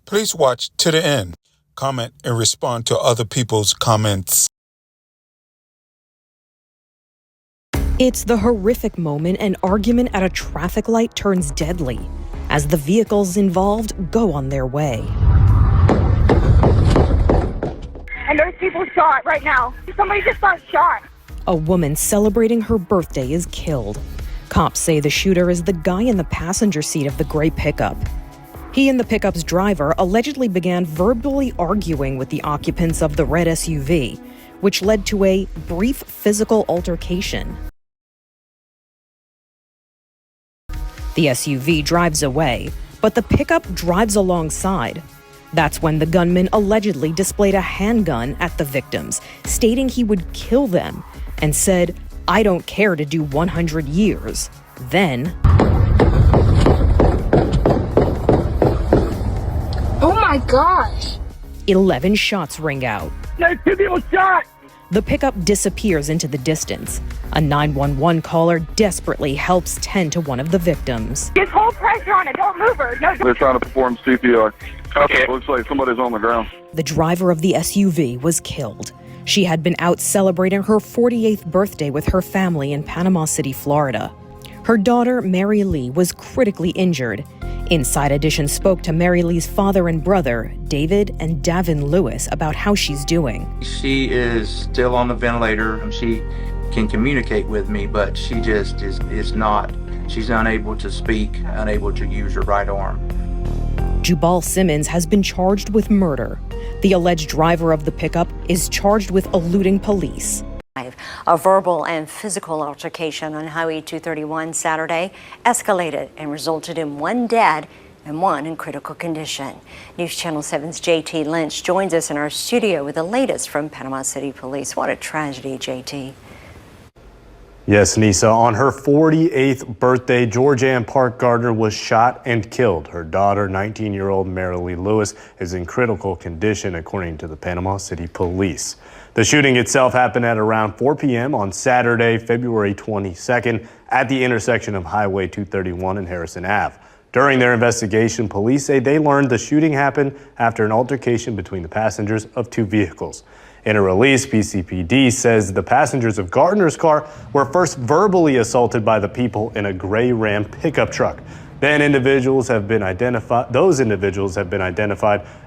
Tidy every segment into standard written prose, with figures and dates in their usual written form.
Please watch to the end. Comment and respond to other people's comments. It's the horrific moment an argument at a traffic light turns deadly as the vehicles involved go on their way. And there's people shot right now. Somebody just got shot. A woman celebrating her birthday is killed. Cops say the shooter is the guy in the passenger seat of the gray pickup. He and the pickup's driver allegedly began verbally arguing with the occupants of the red SUV, which led to a brief physical altercation. The SUV drives away, but the pickup drives alongside. That's when the gunman allegedly displayed a handgun at the victims, stating he would kill them, and said, "I don't care to do 100 years. Then, Oh my gosh. 11 shots ring out. There's 2 people shot. The pickup disappears into the distance. A 911 caller desperately helps tend to one of the victims. Just hold pressure on it. Don't move her. No. They're trying to perform CPR. Okay. Looks like somebody's on the ground. The driver of the SUV was killed. She had been out celebrating her 48th birthday with her family in Panama City, Florida. Her daughter, Marileigh, was critically injured. Inside Edition spoke to Marileigh's father and brother, David and Davin Lewis, about how she's doing. She is still on the ventilator. She can communicate with me, but she just is not. She's unable to speak, unable to use her right arm. Jubal Simmons has been charged with murder. The alleged driver of the pickup is charged with eluding police. A verbal and physical altercation on Highway 231 Saturday escalated and resulted in 1 dead and 1 in critical condition. News Channel 7's JT Lynch joins us in our studio with the latest from Panama City Police. What a tragedy, JT. Yes, Nisa, on her 48th birthday, Georgeann Park Garner was shot and killed. Her daughter, 19-year-old Marileigh Lewis, is in critical condition, according to the Panama City Police. The shooting itself happened at around 4 p.m. on Saturday, February 22nd, at the intersection of Highway 231 and Harrison Ave. During their investigation, police say they learned the shooting happened after an altercation between the passengers of 2 vehicles. In a release, PCPD says the passengers of Garner's car were first verbally assaulted by the people in a gray Ram pickup truck. Those individuals have been identified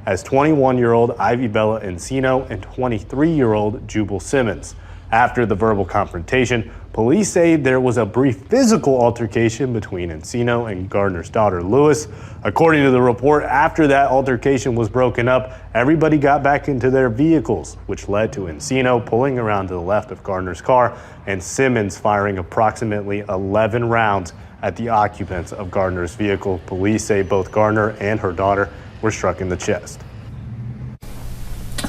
as 21-year-old Ivybella Encino and 23-year-old Jubal Simmons. After the verbal confrontation, police say there was a brief physical altercation between Encino and Garner's daughter, Lewis. According to the report, after that altercation was broken up, everybody got back into their vehicles, which led to Encino pulling around to the left of Garner's car and Simmons firing approximately 11 rounds at the occupants of Garner's vehicle. Police say both Garner and her daughter were struck in the chest.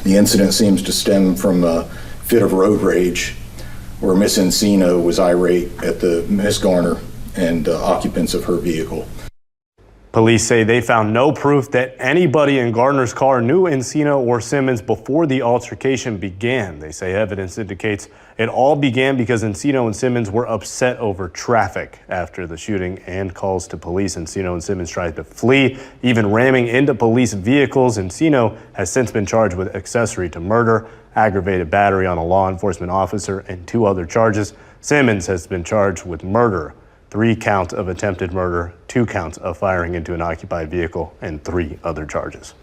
The incident seems to stem from a fit of road rage where Miss Encino was irate at the Miss Garner and occupants of her vehicle. Police say they found no proof that anybody in Garner's car knew Encino or Simmons before the altercation began. They say evidence indicates it all began because Encino and Simmons were upset over traffic. After the shooting and calls to police, Encino and Simmons tried to flee, even ramming into police vehicles. Encino has since been charged with accessory to murder, aggravated battery on a law enforcement officer, and 2 other charges. Simmons has been charged with murder, 3 counts of attempted murder, 2 counts of firing into an occupied vehicle, and 3 other charges.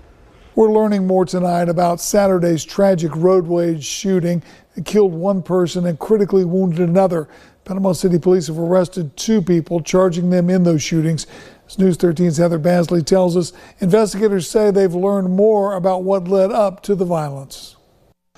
We're learning more tonight about Saturday's tragic road rage shooting that killed 1 person and critically wounded another. Panama City Police have arrested 2 people, charging them in those shootings. As News 13's Heather Basley tells us, investigators say they've learned more about what led up to the violence.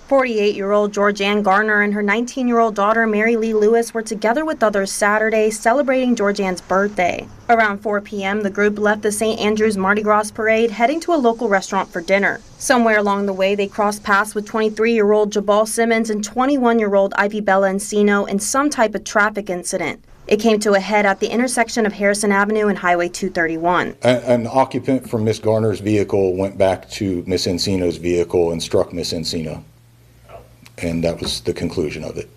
48-year-old Georgeann Garner and her 19-year-old daughter Marileigh Lewis were together with others Saturday celebrating Georgeann's birthday. Around 4 p.m., the group left the St. Andrew's Mardi Gras parade, heading to a local restaurant for dinner. Somewhere along the way, they crossed paths with 23-year-old Jubal Simmons and 21-year-old Ivybella Encino in some type of traffic incident. It came to a head at the intersection of Harrison Avenue and Highway 231. An occupant from Miss Garner's vehicle went back to Miss Encino's vehicle and struck Miss Encino. And that was the conclusion of it.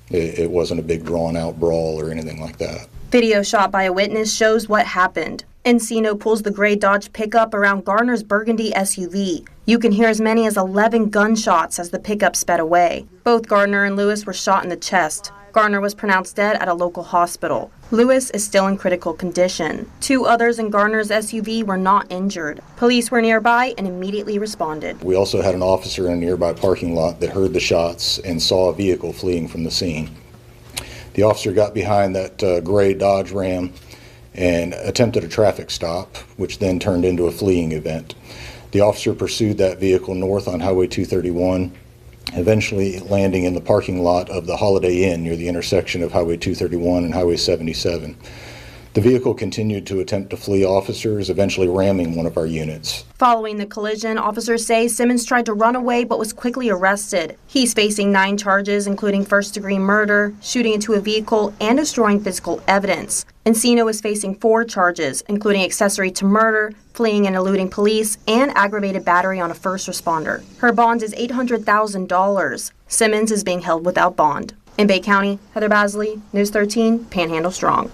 It wasn't a big drawn-out brawl or anything like that. Video shot by a witness shows what happened. Encino pulls the gray Dodge pickup around Garner's burgundy SUV. You can hear as many as 11 gunshots as the pickup sped away. Both Garner and Lewis were shot in the chest. Garner was pronounced dead at a local hospital. Lewis is still in critical condition. 2 others in Garner's SUV were not injured. Police were nearby and immediately responded. We also had an officer in a nearby parking lot that heard the shots and saw a vehicle fleeing from the scene. The officer got behind that gray Dodge Ram and attempted a traffic stop, which then turned into a fleeing event. The officer pursued that vehicle north on Highway 231, eventually landing in the parking lot of the Holiday Inn near the intersection of Highway 231 and Highway 77. The vehicle continued to attempt to flee officers, eventually ramming one of our units. Following the collision, officers say Simmons tried to run away but was quickly arrested. He's facing 9 charges, including first-degree murder, shooting into a vehicle, and destroying physical evidence. Encino is facing 4 charges, including accessory to murder, fleeing and eluding police, and aggravated battery on a first responder. Her bond is $800,000. Simmons is being held without bond. In Bay County, Heather Basley, News 13, Panhandle Strong.